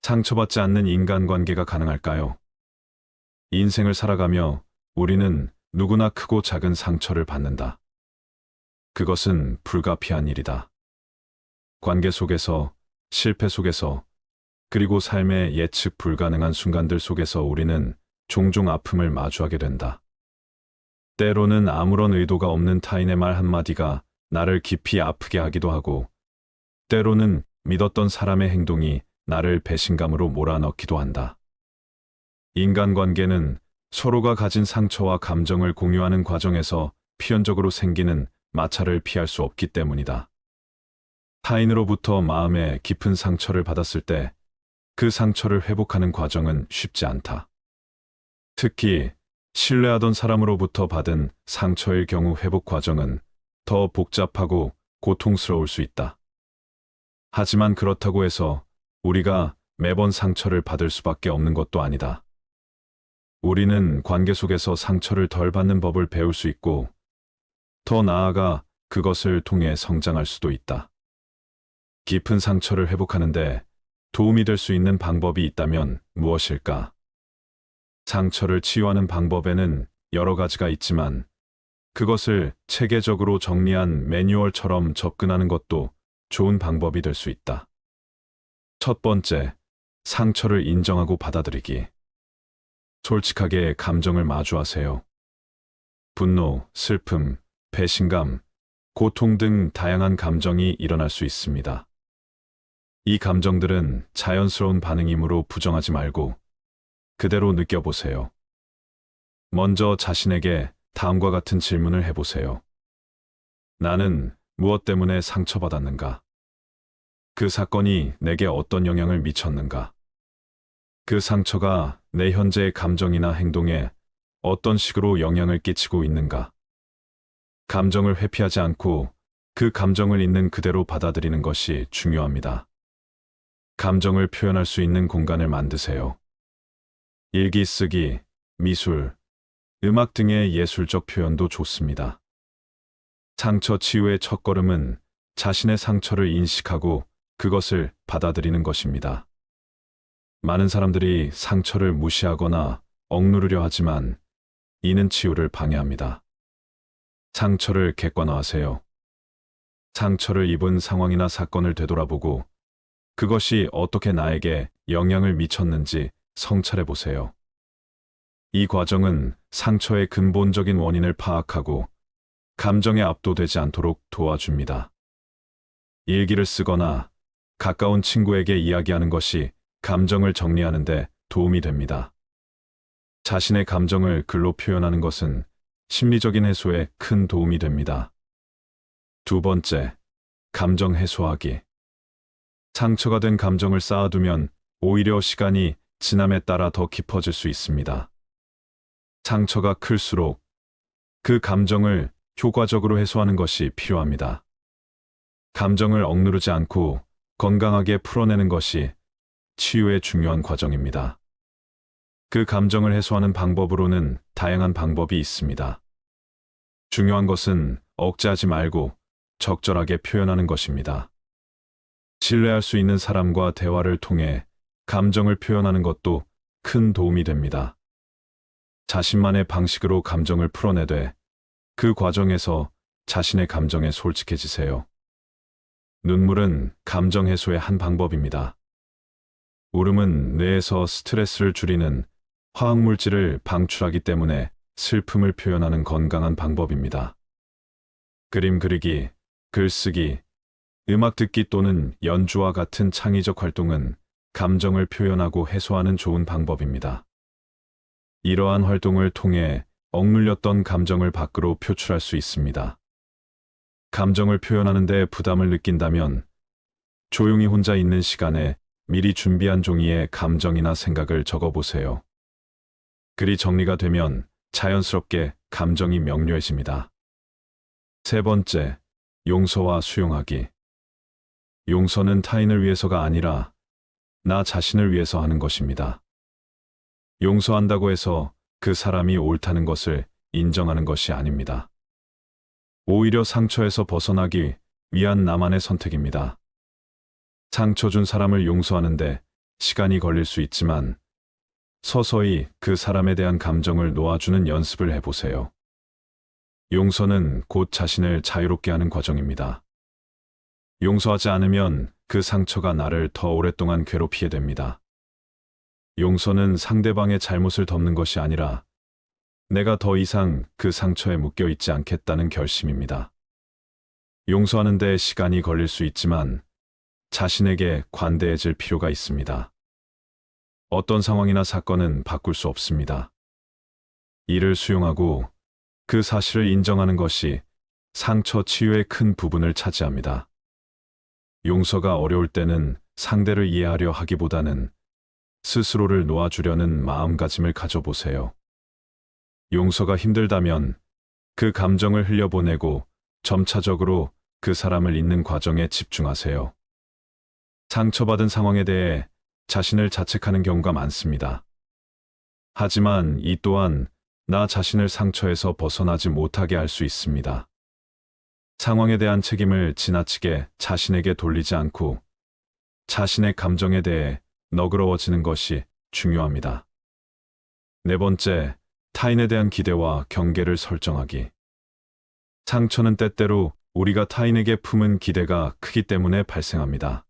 상처받지 않는 인간관계가 가능할까요? 인생을 살아가며 우리는 누구나 크고 작은 상처를 받는다. 그것은 불가피한 일이다. 관계 속에서, 실패 속에서, 그리고 삶의 예측 불가능한 순간들 속에서 우리는 종종 아픔을 마주하게 된다. 때로는 아무런 의도가 없는 타인의 말 한마디가 나를 깊이 아프게 하기도 하고, 때로는 믿었던 사람의 행동이 나를 배신감으로 몰아넣기도 한다. 인간관계는 서로가 가진 상처와 감정을 공유하는 과정에서 필연적으로 생기는 마찰을 피할 수 없기 때문이다. 타인으로부터 마음에 깊은 상처를 받았을 때 그 상처를 회복하는 과정은 쉽지 않다. 특히 신뢰하던 사람으로부터 받은 상처일 경우 회복 과정은 더 복잡하고 고통스러울 수 있다. 하지만 그렇다고 해서 우리가 매번 상처를 받을 수밖에 없는 것도 아니다. 우리는 관계 속에서 상처를 덜 받는 법을 배울 수 있고, 더 나아가 그것을 통해 성장할 수도 있다. 깊은 상처를 회복하는데 도움이 될 수 있는 방법이 있다면 무엇일까? 상처를 치유하는 방법에는 여러 가지가 있지만, 그것을 체계적으로 정리한 매뉴얼처럼 접근하는 것도 좋은 방법이 될 수 있다. 첫 번째, 상처를 인정하고 받아들이기. 솔직하게 감정을 마주하세요. 분노, 슬픔, 배신감, 고통 등 다양한 감정이 일어날 수 있습니다. 이 감정들은 자연스러운 반응이므로 부정하지 말고 그대로 느껴보세요. 먼저 자신에게 다음과 같은 질문을 해보세요. 나는 무엇 때문에 상처받았는가? 그 사건이 내게 어떤 영향을 미쳤는가? 그 상처가 내 현재의 감정이나 행동에 어떤 식으로 영향을 끼치고 있는가? 감정을 회피하지 않고 그 감정을 있는 그대로 받아들이는 것이 중요합니다. 감정을 표현할 수 있는 공간을 만드세요. 일기 쓰기, 미술, 음악 등의 예술적 표현도 좋습니다. 상처 치유의 첫걸음은 자신의 상처를 인식하고 그것을 받아들이는 것입니다. 많은 사람들이 상처를 무시하거나 억누르려 하지만 이는 치유를 방해합니다. 상처를 객관화하세요. 상처를 입은 상황이나 사건을 되돌아보고 그것이 어떻게 나에게 영향을 미쳤는지 성찰해 보세요. 이 과정은 상처의 근본적인 원인을 파악하고 감정에 압도되지 않도록 도와줍니다. 일기를 쓰거나 가까운 친구에게 이야기하는 것이 감정을 정리하는 데 도움이 됩니다. 자신의 감정을 글로 표현하는 것은 심리적인 해소에 큰 도움이 됩니다. 두 번째, 감정 해소하기. 상처가 된 감정을 쌓아두면 오히려 시간이 지남에 따라 더 깊어질 수 있습니다. 상처가 클수록 그 감정을 효과적으로 해소하는 것이 필요합니다. 감정을 억누르지 않고 건강하게 풀어내는 것이 치유의 중요한 과정입니다. 그 감정을 해소하는 방법으로는 다양한 방법이 있습니다. 중요한 것은 억제하지 말고 적절하게 표현하는 것입니다. 신뢰할 수 있는 사람과 대화를 통해 감정을 표현하는 것도 큰 도움이 됩니다. 자신만의 방식으로 감정을 풀어내되 그 과정에서 자신의 감정에 솔직해지세요. 눈물은 감정 해소의 한 방법입니다. 울음은 뇌에서 스트레스를 줄이는 화학물질을 방출하기 때문에 슬픔을 표현하는 건강한 방법입니다. 그림 그리기, 글쓰기, 음악 듣기 또는 연주와 같은 창의적 활동은 감정을 표현하고 해소하는 좋은 방법입니다. 이러한 활동을 통해 억눌렸던 감정을 밖으로 표출할 수 있습니다. 감정을 표현하는 데 부담을 느낀다면 조용히 혼자 있는 시간에 미리 준비한 종이에 감정이나 생각을 적어보세요. 글이 정리가 되면 자연스럽게 감정이 명료해집니다. 세 번째, 용서와 수용하기. 용서는 타인을 위해서가 아니라 나 자신을 위해서 하는 것입니다. 용서한다고 해서 그 사람이 옳다는 것을 인정하는 것이 아닙니다. 오히려 상처에서 벗어나기 위한 나만의 선택입니다. 상처 준 사람을 용서하는데 시간이 걸릴 수 있지만 서서히 그 사람에 대한 감정을 놓아주는 연습을 해보세요. 용서는 곧 자신을 자유롭게 하는 과정입니다. 용서하지 않으면 그 상처가 나를 더 오랫동안 괴롭히게 됩니다. 용서는 상대방의 잘못을 덮는 것이 아니라 내가 더 이상 그 상처에 묶여 있지 않겠다는 결심입니다. 용서하는 데 시간이 걸릴 수 있지만 자신에게 관대해질 필요가 있습니다. 어떤 상황이나 사건은 바꿀 수 없습니다. 이를 수용하고 그 사실을 인정하는 것이 상처 치유의 큰 부분을 차지합니다. 용서가 어려울 때는 상대를 이해하려 하기보다는 스스로를 놓아주려는 마음가짐을 가져보세요. 용서가 힘들다면 그 감정을 흘려보내고 점차적으로 그 사람을 잊는 과정에 집중하세요. 상처받은 상황에 대해 자신을 자책하는 경우가 많습니다. 하지만 이 또한 나 자신을 상처에서 벗어나지 못하게 할 수 있습니다. 상황에 대한 책임을 지나치게 자신에게 돌리지 않고 자신의 감정에 대해 너그러워지는 것이 중요합니다. 네 번째, 타인에 대한 기대와 경계를 설정하기. 상처는 때때로 우리가 타인에게 품은 기대가 크기 때문에 발생합니다.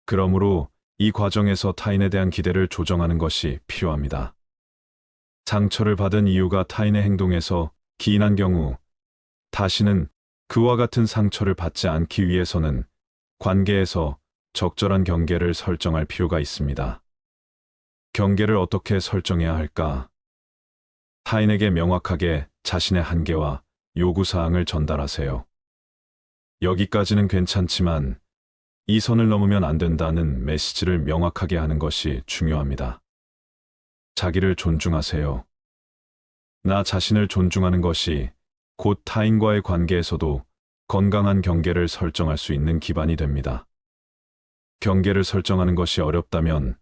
그러므로 이 과정에서 타인에 대한 기대를 조정하는 것이 필요합니다. 상처를 받은 이유가 타인의 행동에서 기인한 경우 다시는 그와 같은 상처를 받지 않기 위해서는 관계에서 적절한 경계를 설정할 필요가 있습니다. 경계를 어떻게 설정해야 할까? 타인에게 명확하게 자신의 한계와 요구사항을 전달하세요. 여기까지는 괜찮지만 이 선을 넘으면 안 된다는 메시지를 명확하게 하는 것이 중요합니다. 자기를 존중하세요. 나 자신을 존중하는 것이 곧 타인과의 관계에서도 건강한 경계를 설정할 수 있는 기반이 됩니다. 경계를 설정하는 것이 어렵다면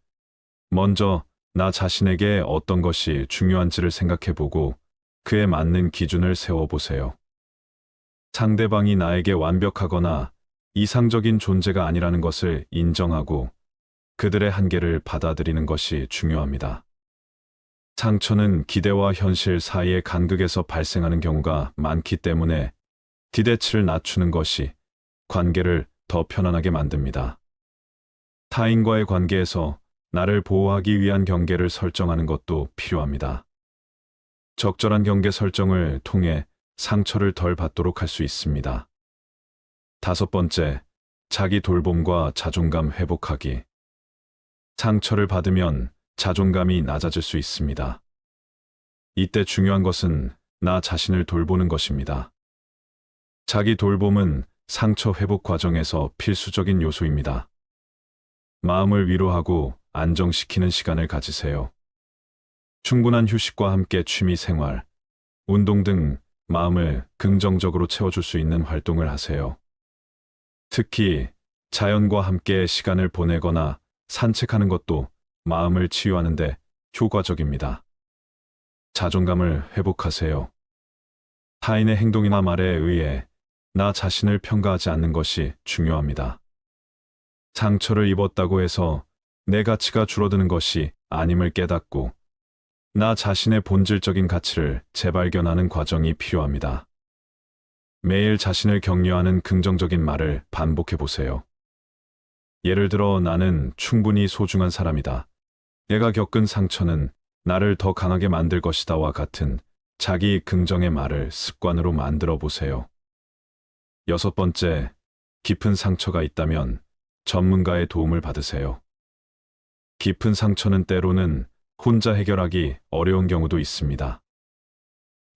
먼저 나 자신에게 어떤 것이 중요한지를 생각해보고 그에 맞는 기준을 세워보세요. 상대방이 나에게 완벽하거나 이상적인 존재가 아니라는 것을 인정하고 그들의 한계를 받아들이는 것이 중요합니다. 상처는 기대와 현실 사이의 간극에서 발생하는 경우가 많기 때문에 기대치를 낮추는 것이 관계를 더 편안하게 만듭니다. 타인과의 관계에서 나를 보호하기 위한 경계를 설정하는 것도 필요합니다. 적절한 경계 설정을 통해 상처를 덜 받도록 할 수 있습니다. 다섯 번째, 자기 돌봄과 자존감 회복하기. 상처를 받으면 자존감이 낮아질 수 있습니다. 이때 중요한 것은 나 자신을 돌보는 것입니다. 자기 돌봄은 상처 회복 과정에서 필수적인 요소입니다. 마음을 위로하고 안정시키는 시간을 가지세요. 충분한 휴식과 함께 취미 생활, 운동 등 마음을 긍정적으로 채워줄 수 있는 활동을 하세요. 특히 자연과 함께 시간을 보내거나 산책하는 것도 마음을 치유하는 데 효과적입니다. 자존감을 회복하세요. 타인의 행동이나 말에 의해 나 자신을 평가하지 않는 것이 중요합니다. 상처를 입었다고 해서 내 가치가 줄어드는 것이 아님을 깨닫고 나 자신의 본질적인 가치를 재발견하는 과정이 필요합니다. 매일 자신을 격려하는 긍정적인 말을 반복해 보세요. 예를 들어 나는 충분히 소중한 사람이다. 내가 겪은 상처는 나를 더 강하게 만들 것이다와 같은 자기 긍정의 말을 습관으로 만들어 보세요. 여섯 번째, 깊은 상처가 있다면 전문가의 도움을 받으세요. 깊은 상처는 때로는 혼자 해결하기 어려운 경우도 있습니다.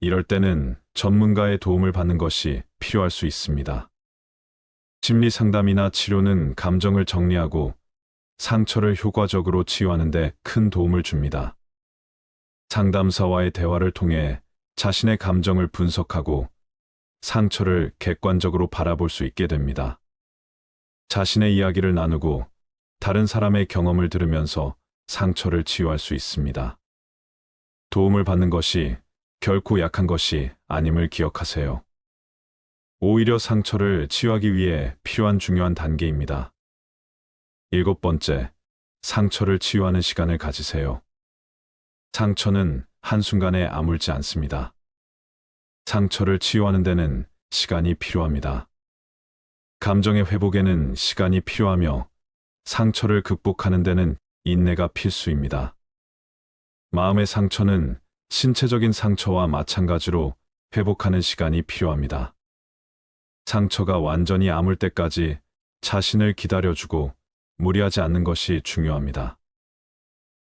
이럴 때는 전문가의 도움을 받는 것이 필요할 수 있습니다. 심리 상담이나 치료는 감정을 정리하고 상처를 효과적으로 치유하는 데 큰 도움을 줍니다. 상담사와의 대화를 통해 자신의 감정을 분석하고 상처를 객관적으로 바라볼 수 있게 됩니다. 자신의 이야기를 나누고 다른 사람의 경험을 들으면서 상처를 치유할 수 있습니다. 도움을 받는 것이 결코 약한 것이 아님을 기억하세요. 오히려 상처를 치유하기 위해 필요한 중요한 단계입니다. 일곱 번째, 상처를 치유하는 시간을 가지세요. 상처는 한순간에 아물지 않습니다. 상처를 치유하는 데는 시간이 필요합니다. 감정의 회복에는 시간이 필요하며 상처를 극복하는 데는 인내가 필수입니다. 마음의 상처는 신체적인 상처와 마찬가지로 회복하는 시간이 필요합니다. 상처가 완전히 아물 때까지 자신을 기다려주고 무리하지 않는 것이 중요합니다.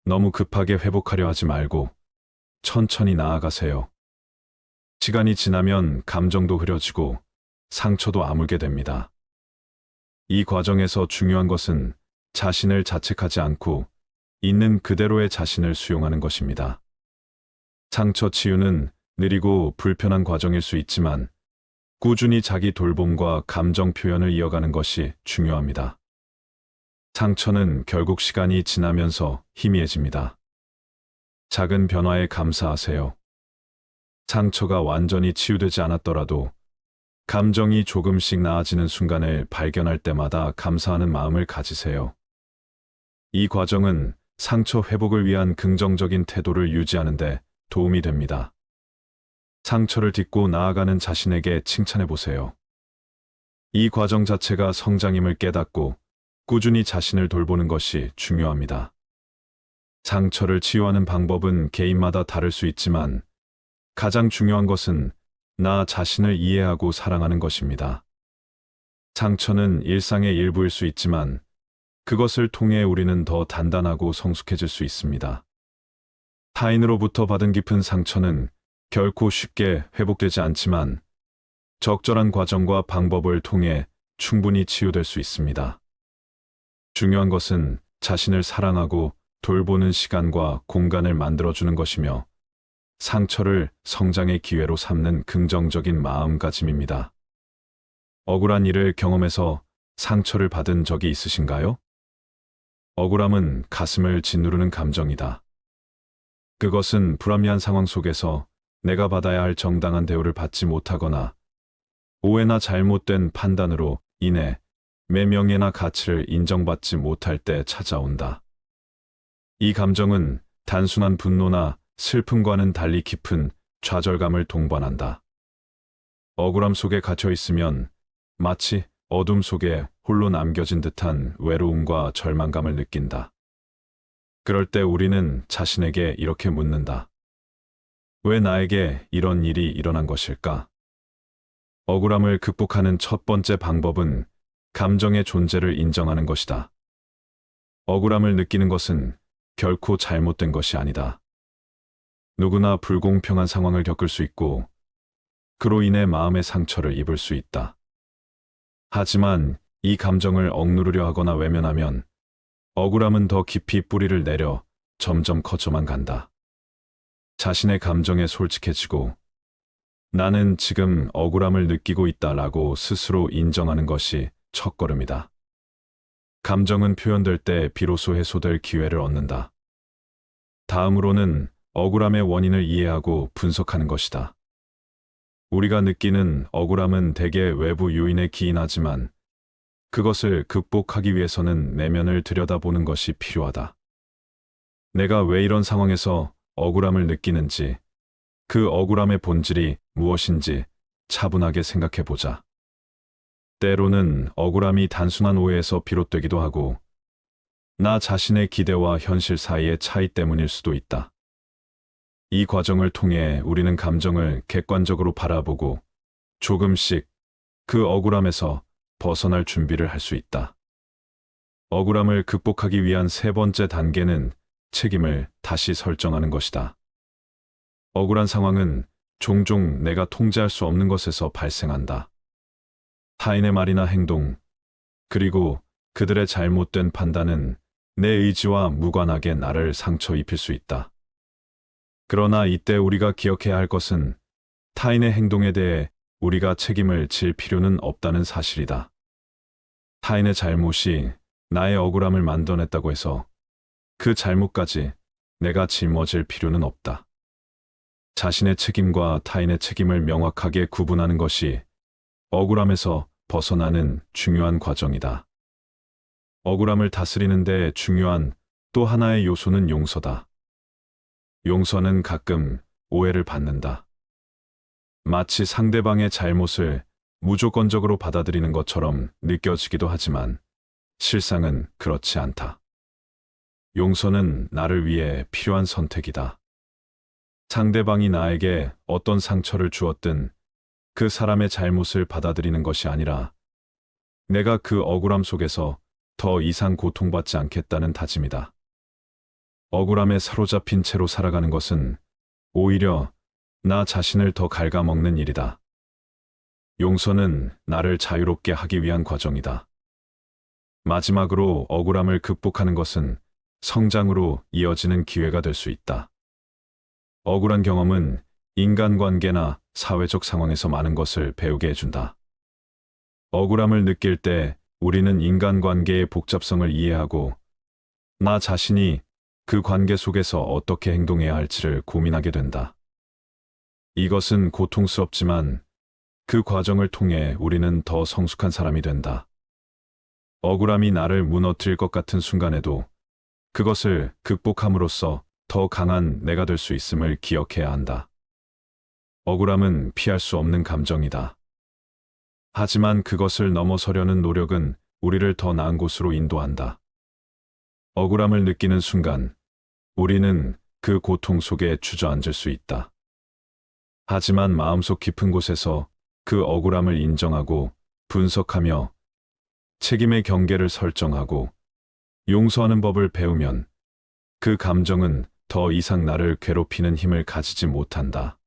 너무 급하게 회복하려 하지 말고 천천히 나아가세요. 시간이 지나면 감정도 흐려지고 상처도 아물게 됩니다. 이 과정에서 중요한 것은 자신을 자책하지 않고 있는 그대로의 자신을 수용하는 것입니다. 상처 치유는 느리고 불편한 과정일 수 있지만 꾸준히 자기 돌봄과 감정 표현을 이어가는 것이 중요합니다. 상처는 결국 시간이 지나면서 희미해집니다. 작은 변화에 감사하세요. 상처가 완전히 치유되지 않았더라도 감정이 조금씩 나아지는 순간을 발견할 때마다 감사하는 마음을 가지세요. 이 과정은 상처 회복을 위한 긍정적인 태도를 유지하는 데 도움이 됩니다. 상처를 딛고 나아가는 자신에게 칭찬해 보세요. 이 과정 자체가 성장임을 깨닫고 꾸준히 자신을 돌보는 것이 중요합니다. 상처를 치유하는 방법은 개인마다 다를 수 있지만 가장 중요한 것은 나 자신을 이해하고 사랑하는 것입니다. 상처는 일상의 일부일 수 있지만 그것을 통해 우리는 더 단단하고 성숙해질 수 있습니다. 타인으로부터 받은 깊은 상처는 결코 쉽게 회복되지 않지만 적절한 과정과 방법을 통해 충분히 치유될 수 있습니다. 중요한 것은 자신을 사랑하고 돌보는 시간과 공간을 만들어주는 것이며 상처를 성장의 기회로 삼는 긍정적인 마음가짐입니다. 억울한 일을 경험해서 상처를 받은 적이 있으신가요? 억울함은 가슴을 짓누르는 감정이다. 그것은 불합리한 상황 속에서 내가 받아야 할 정당한 대우를 받지 못하거나 오해나 잘못된 판단으로 인해 내 명예나 가치를 인정받지 못할 때 찾아온다. 이 감정은 단순한 분노나 슬픔과는 달리 깊은 좌절감을 동반한다. 억울함 속에 갇혀 있으면 마치 어둠 속에 홀로 남겨진 듯한 외로움과 절망감을 느낀다. 그럴 때 우리는 자신에게 이렇게 묻는다. 왜 나에게 이런 일이 일어난 것일까? 억울함을 극복하는 첫 번째 방법은 감정의 존재를 인정하는 것이다. 억울함을 느끼는 것은 결코 잘못된 것이 아니다. 누구나 불공평한 상황을 겪을 수 있고 그로 인해 마음의 상처를 입을 수 있다. 하지만 이 감정을 억누르려 하거나 외면하면 억울함은 더 깊이 뿌리를 내려 점점 커져만 간다. 자신의 감정에 솔직해지고 나는 지금 억울함을 느끼고 있다라고 스스로 인정하는 것이 첫걸음이다. 감정은 표현될 때 비로소 해소될 기회를 얻는다. 다음으로는 억울함의 원인을 이해하고 분석하는 것이다. 우리가 느끼는 억울함은 대개 외부 요인에 기인하지만 그것을 극복하기 위해서는 내면을 들여다보는 것이 필요하다. 내가 왜 이런 상황에서 억울함을 느끼는지, 그 억울함의 본질이 무엇인지 차분하게 생각해 보자. 때로는 억울함이 단순한 오해에서 비롯되기도 하고, 나 자신의 기대와 현실 사이의 차이 때문일 수도 있다. 이 과정을 통해 우리는 감정을 객관적으로 바라보고 조금씩 그 억울함에서 벗어날 준비를 할 수 있다. 억울함을 극복하기 위한 세 번째 단계는 책임을 다시 설정하는 것이다. 억울한 상황은 종종 내가 통제할 수 없는 것에서 발생한다. 타인의 말이나 행동, 그리고 그들의 잘못된 판단은 내 의지와 무관하게 나를 상처 입힐 수 있다. 그러나 이때 우리가 기억해야 할 것은 타인의 행동에 대해 우리가 책임을 질 필요는 없다는 사실이다. 타인의 잘못이 나의 억울함을 만들어냈다고 해서 그 잘못까지 내가 짊어질 필요는 없다. 자신의 책임과 타인의 책임을 명확하게 구분하는 것이 억울함에서 벗어나는 중요한 과정이다. 억울함을 다스리는 데 중요한 또 하나의 요소는 용서다. 용서는 가끔 오해를 받는다. 마치 상대방의 잘못을 무조건적으로 받아들이는 것처럼 느껴지기도 하지만 실상은 그렇지 않다. 용서는 나를 위해 필요한 선택이다. 상대방이 나에게 어떤 상처를 주었든 그 사람의 잘못을 받아들이는 것이 아니라 내가 그 억울함 속에서 더 이상 고통받지 않겠다는 다짐이다. 억울함에 사로잡힌 채로 살아가는 것은 오히려 나 자신을 더 갉아먹는 일이다. 용서는 나를 자유롭게 하기 위한 과정이다. 마지막으로 억울함을 극복하는 것은 성장으로 이어지는 기회가 될 수 있다. 억울한 경험은 인간관계나 사회적 상황에서 많은 것을 배우게 해준다. 억울함을 느낄 때 우리는 인간관계의 복잡성을 이해하고 나 자신이 그 관계 속에서 어떻게 행동해야 할지를 고민하게 된다. 이것은 고통스럽지만 그 과정을 통해 우리는 더 성숙한 사람이 된다. 억울함이 나를 무너뜨릴 것 같은 순간에도 그것을 극복함으로써 더 강한 내가 될 수 있음을 기억해야 한다. 억울함은 피할 수 없는 감정이다. 하지만 그것을 넘어서려는 노력은 우리를 더 나은 곳으로 인도한다. 억울함을 느끼는 순간 우리는 그 고통 속에 주저앉을 수 있다. 하지만 마음속 깊은 곳에서 그 억울함을 인정하고 분석하며 책임의 경계를 설정하고 용서하는 법을 배우면 그 감정은 더 이상 나를 괴롭히는 힘을 가지지 못한다.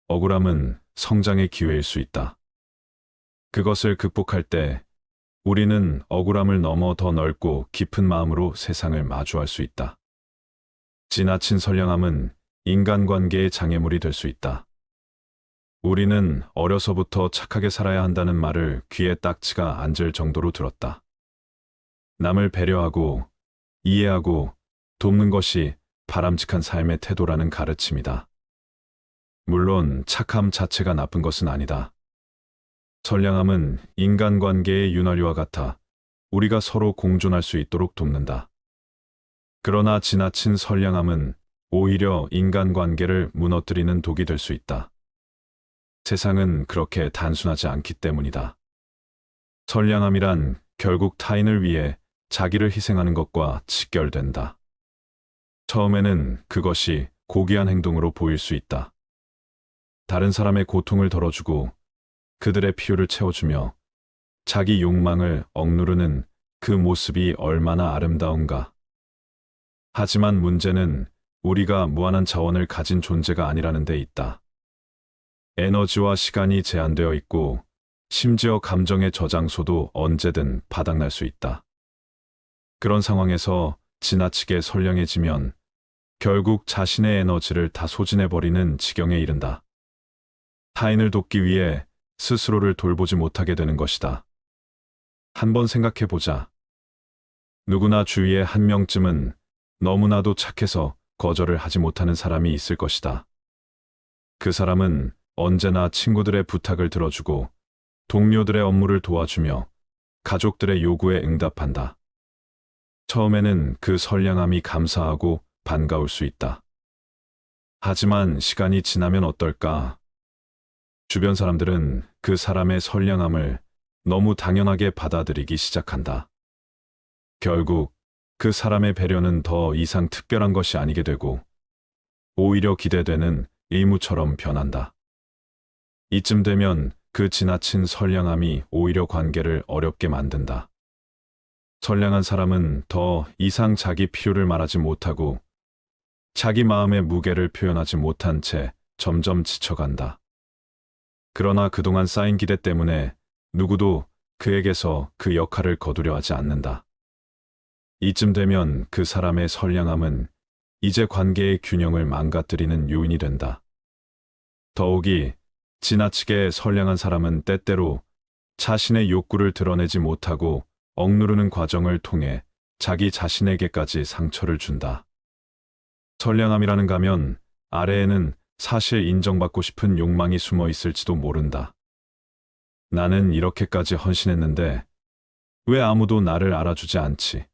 억울함은 성장의 기회일 수 있다. 그것을 극복할 때 우리는 억울함을 넘어 더 넓고 깊은 마음으로 세상을 마주할 수 있다. 지나친 선량함은 인간관계의 장애물이 될 수 있다. 우리는 어려서부터 착하게 살아야 한다는 말을 귀에 딱지가 앉을 정도로 들었다. 남을 배려하고 이해하고 돕는 것이 바람직한 삶의 태도라는 가르침이다. 물론 착함 자체가 나쁜 것은 아니다. 선량함은 인간관계의 윤활유와 같아 우리가 서로 공존할 수 있도록 돕는다. 그러나 지나친 선량함은 오히려 인간관계를 무너뜨리는 독이 될 수 있다. 세상은 그렇게 단순하지 않기 때문이다. 선량함이란 결국 타인을 위해 자기를 희생하는 것과 직결된다. 처음에는 그것이 고귀한 행동으로 보일 수 있다. 다른 사람의 고통을 덜어주고 그들의 필요를 채워주며 자기 욕망을 억누르는 그 모습이 얼마나 아름다운가. 하지만 문제는 우리가 무한한 자원을 가진 존재가 아니라는 데 있다. 에너지와 시간이 제한되어 있고 심지어 감정의 저장소도 언제든 바닥날 수 있다. 그런 상황에서 지나치게 선량해지면 결국 자신의 에너지를 다 소진해버리는 지경에 이른다. 타인을 돕기 위해 스스로를 돌보지 못하게 되는 것이다. 한번 생각해보자. 누구나 주위에 한 명쯤은 너무나도 착해서 거절을 하지 못하는 사람이 있을 것이다. 그 사람은 언제나 친구들의 부탁을 들어주고 동료들의 업무를 도와주며 가족들의 요구에 응답한다. 처음에는 그 선량함이 감사하고 반가울 수 있다. 하지만 시간이 지나면 어떨까? 주변 사람들은 그 사람의 선량함을 너무 당연하게 받아들이기 시작한다. 결국 그 사람의 배려는 더 이상 특별한 것이 아니게 되고 오히려 기대되는 의무처럼 변한다. 이쯤 되면 그 지나친 선량함이 오히려 관계를 어렵게 만든다. 선량한 사람은 더 이상 자기 필요를 말하지 못하고 자기 마음의 무게를 표현하지 못한 채 점점 지쳐간다. 그러나 그동안 쌓인 기대 때문에 누구도 그에게서 그 역할을 거두려 하지 않는다. 이쯤 되면 그 사람의 선량함은 이제 관계의 균형을 망가뜨리는 요인이 된다. 더욱이 지나치게 선량한 사람은 때때로 자신의 욕구를 드러내지 못하고 억누르는 과정을 통해 자기 자신에게까지 상처를 준다. 선량함이라는 가면 아래에는 사실 인정받고 싶은 욕망이 숨어 있을지도 모른다. 나는 이렇게까지 헌신했는데 왜 아무도 나를 알아주지 않지?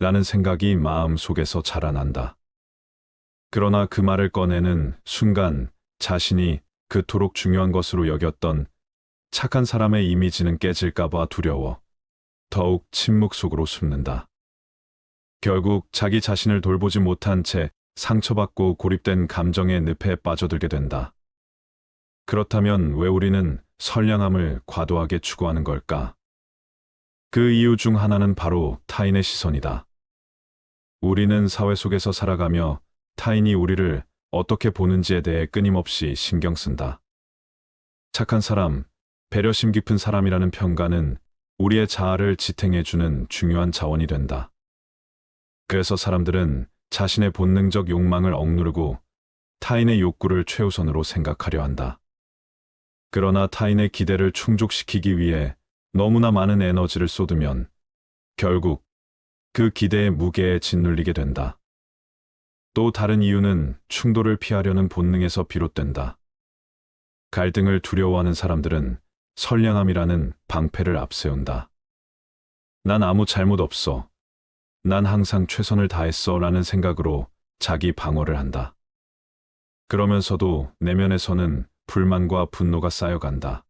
라는 생각이 마음 속에서 자라난다. 그러나 그 말을 꺼내는 순간 자신이 그토록 중요한 것으로 여겼던 착한 사람의 이미지는 깨질까봐 두려워 더욱 침묵 속으로 숨는다. 결국 자기 자신을 돌보지 못한 채 상처받고 고립된 감정의 늪에 빠져들게 된다. 그렇다면 왜 우리는 선량함을 과도하게 추구하는 걸까? 그 이유 중 하나는 바로 타인의 시선이다. 우리는 사회 속에서 살아가며 타인이 우리를 어떻게 보는지에 대해 끊임없이 신경 쓴다. 착한 사람, 배려심 깊은 사람이라는 평가는 우리의 자아를 지탱해주는 중요한 자원이 된다. 그래서 사람들은 자신의 본능적 욕망을 억누르고 타인의 욕구를 최우선으로 생각하려 한다. 그러나 타인의 기대를 충족시키기 위해 너무나 많은 에너지를 쏟으면 결국 그 기대의 무게에 짓눌리게 된다. 또 다른 이유는 충돌을 피하려는 본능에서 비롯된다. 갈등을 두려워하는 사람들은 선량함이라는 방패를 앞세운다. 난 아무 잘못 없어. 난 항상 최선을 다했어 라는 생각으로 자기 방어를 한다. 그러면서도 내면에서는 불만과 분노가 쌓여간다.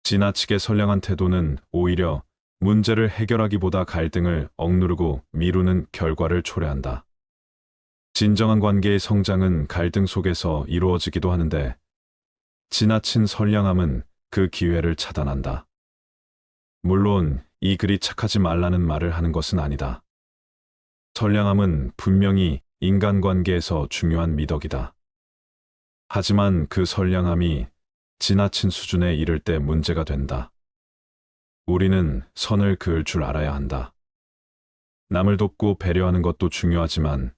지나치게 선량한 태도는 오히려 문제를 해결하기보다 갈등을 억누르고 미루는 결과를 초래한다. 진정한 관계의 성장은 갈등 속에서 이루어지기도 하는데 지나친 선량함은 그 기회를 차단한다. 물론 이 글이 착하지 말라는 말을 하는 것은 아니다. 선량함은 분명히 인간관계에서 중요한 미덕이다. 하지만 그 선량함이 지나친 수준에 이를 때 문제가 된다. 우리는 선을 그을 줄 알아야 한다. 남을 돕고 배려하는 것도 중요하지만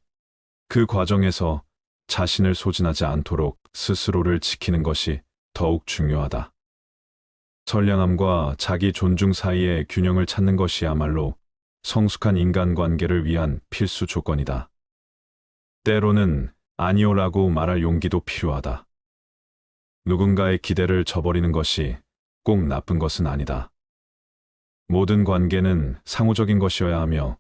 그 과정에서 자신을 소진하지 않도록 스스로를 지키는 것이 더욱 중요하다. 선량함과 자기 존중 사이의 균형을 찾는 것이야말로 성숙한 인간관계를 위한 필수 조건이다. 때로는 아니오라고 말할 용기도 필요하다. 누군가의 기대를 저버리는 것이 꼭 나쁜 것은 아니다. 모든 관계는 상호적인 것이어야 하며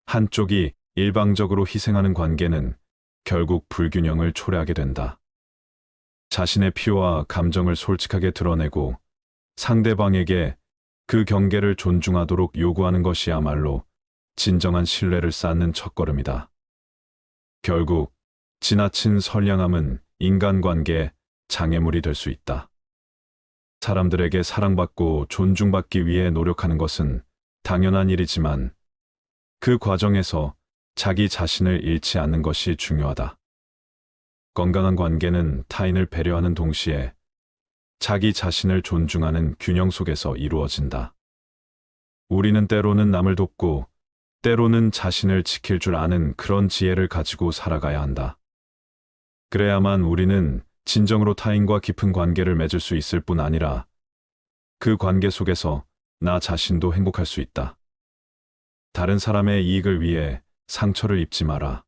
한쪽이 일방적으로 희생하는 관계는 결국 불균형을 초래하게 된다. 자신의 필요와 감정을 솔직하게 드러내고 상대방에게 그 경계를 존중하도록 요구하는 것이야말로 진정한 신뢰를 쌓는 첫걸음이다. 결국 지나친 선량함은 인간관계에 장애물이 될 수 있다. 사람들에게 사랑받고 존중받기 위해 노력하는 것은 당연한 일이지만 그 과정에서 자기 자신을 잃지 않는 것이 중요하다. 건강한 관계는 타인을 배려하는 동시에 자기 자신을 존중하는 균형 속에서 이루어진다. 우리는 때로는 남을 돕고 때로는 자신을 지킬 줄 아는 그런 지혜를 가지고 살아가야 한다. 그래야만 우리는 진정으로 타인과 깊은 관계를 맺을 수 있을 뿐 아니라 그 관계 속에서 나 자신도 행복할 수 있다. 다른 사람의 이익을 위해 상처를 입지 마라.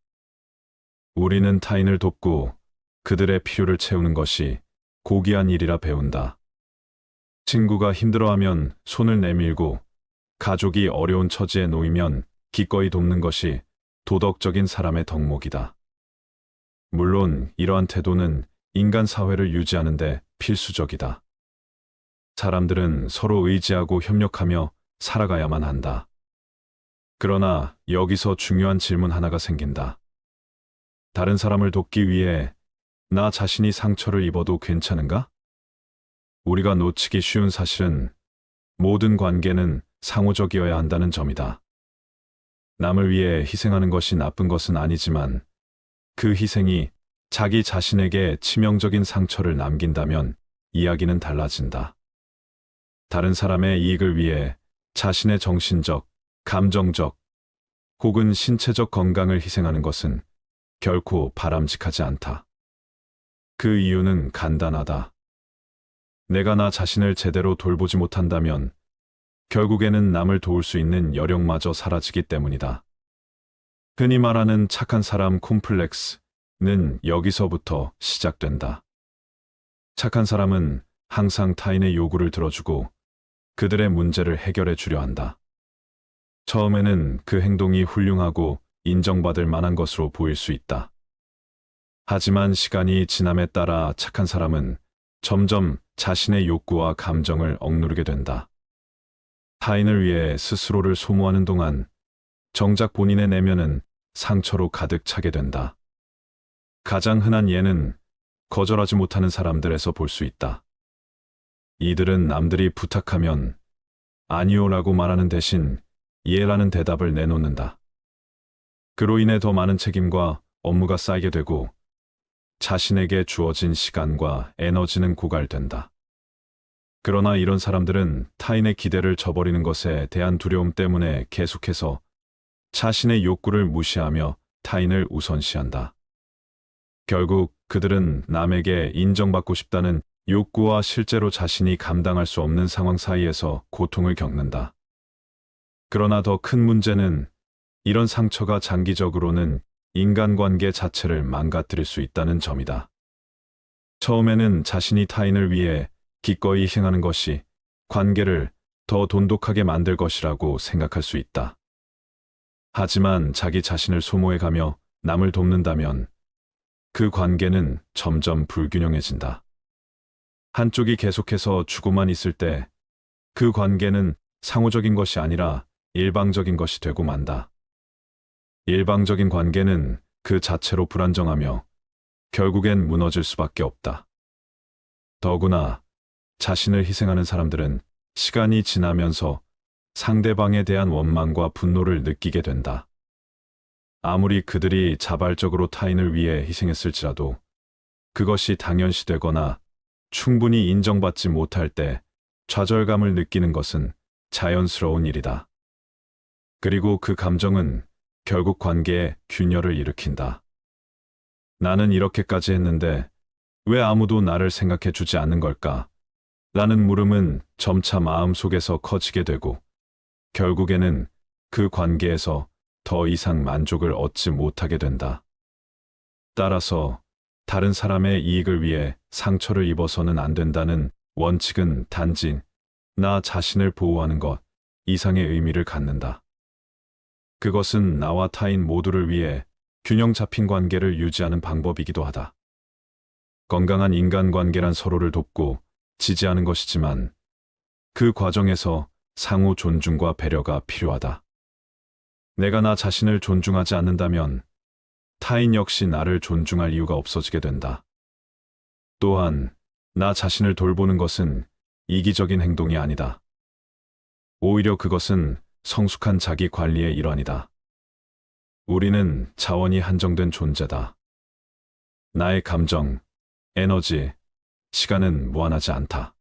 우리는 타인을 돕고 그들의 필요를 채우는 것이 고귀한 일이라 배운다. 친구가 힘들어하면 손을 내밀고 가족이 어려운 처지에 놓이면 기꺼이 돕는 것이 도덕적인 사람의 덕목이다. 물론 이러한 태도는 인간 사회를 유지하는 데 필수적이다. 사람들은 서로 의지하고 협력하며 살아가야만 한다. 그러나 여기서 중요한 질문 하나가 생긴다. 다른 사람을 돕기 위해 나 자신이 상처를 입어도 괜찮은가? 우리가 놓치기 쉬운 사실은 모든 관계는 상호적이어야 한다는 점이다. 남을 위해 희생하는 것이 나쁜 것은 아니지만 그 희생이 자기 자신에게 치명적인 상처를 남긴다면 이야기는 달라진다. 다른 사람의 이익을 위해 자신의 정신적, 감정적, 혹은 신체적 건강을 희생하는 것은 결코 바람직하지 않다. 그 이유는 간단하다. 내가 나 자신을 제대로 돌보지 못한다면 결국에는 남을 도울 수 있는 여력마저 사라지기 때문이다. 흔히 말하는 착한 사람 콤플렉스는 여기서부터 시작된다. 착한 사람은 항상 타인의 요구를 들어주고 그들의 문제를 해결해 주려 한다. 처음에는 그 행동이 훌륭하고 인정받을 만한 것으로 보일 수 있다. 하지만 시간이 지남에 따라 착한 사람은 점점 자신의 욕구와 감정을 억누르게 된다. 타인을 위해 스스로를 소모하는 동안 정작 본인의 내면은 상처로 가득 차게 된다. 가장 흔한 예는 거절하지 못하는 사람들에서 볼 수 있다. 이들은 남들이 부탁하면 아니요라고 말하는 대신 예라는 대답을 내놓는다. 그로 인해 더 많은 책임과 업무가 쌓이게 되고 자신에게 주어진 시간과 에너지는 고갈된다. 그러나 이런 사람들은 타인의 기대를 저버리는 것에 대한 두려움 때문에 계속해서 자신의 욕구를 무시하며 타인을 우선시한다. 결국 그들은 남에게 인정받고 싶다는 욕구와 실제로 자신이 감당할 수 없는 상황 사이에서 고통을 겪는다. 그러나 더 큰 문제는 이런 상처가 장기적으로는 인간관계 자체를 망가뜨릴 수 있다는 점이다. 처음에는 자신이 타인을 위해 기꺼이 희생하는 것이 관계를 더 돈독하게 만들 것이라고 생각할 수 있다. 하지만 자기 자신을 소모해가며 남을 돕는다면 그 관계는 점점 불균형해진다. 한쪽이 계속해서 주고만 있을 때 그 관계는 상호적인 것이 아니라 일방적인 것이 되고 만다. 일방적인 관계는 그 자체로 불안정하며 결국엔 무너질 수밖에 없다. 더구나 자신을 희생하는 사람들은 시간이 지나면서 상대방에 대한 원망과 분노를 느끼게 된다. 아무리 그들이 자발적으로 타인을 위해 희생했을지라도 그것이 당연시되거나 충분히 인정받지 못할 때 좌절감을 느끼는 것은 자연스러운 일이다. 그리고 그 감정은 결국 관계에 균열을 일으킨다. 나는 이렇게까지 했는데 왜 아무도 나를 생각해 주지 않는 걸까? 라는 물음은 점차 마음속에서 커지게 되고 결국에는 그 관계에서 더 이상 만족을 얻지 못하게 된다. 따라서 다른 사람의 이익을 위해 상처를 입어서는 안 된다는 원칙은 단지 나 자신을 보호하는 것 이상의 의미를 갖는다. 그것은 나와 타인 모두를 위해 균형 잡힌 관계를 유지하는 방법이기도 하다. 건강한 인간관계란 서로를 돕고 지지하는 것이지만 그 과정에서 상호 존중과 배려가 필요하다. 내가 나 자신을 존중하지 않는다면 타인 역시 나를 존중할 이유가 없어지게 된다. 또한 나 자신을 돌보는 것은 이기적인 행동이 아니다. 오히려 그것은 성숙한 자기 관리의 일환이다. 우리는 자원이 한정된 존재다. 나의 감정, 에너지, 시간은 무한하지 않다.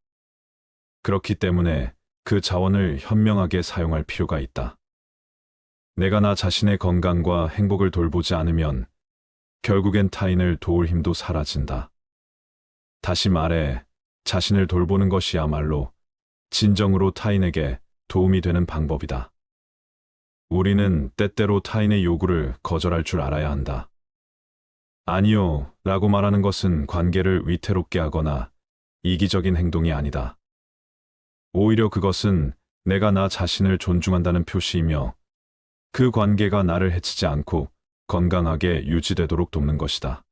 그렇기 때문에 그 자원을 현명하게 사용할 필요가 있다. 내가 나 자신의 건강과 행복을 돌보지 않으면 결국엔 타인을 도울 힘도 사라진다. 다시 말해, 자신을 돌보는 것이야말로 진정으로 타인에게 도움이 되는 방법이다. 우리는 때때로 타인의 요구를 거절할 줄 알아야 한다. 아니요, 라고 말하는 것은 관계를 위태롭게 하거나 이기적인 행동이 아니다. 오히려 그것은 내가 나 자신을 존중한다는 표시이며 그 관계가 나를 해치지 않고 건강하게 유지되도록 돕는 것이다.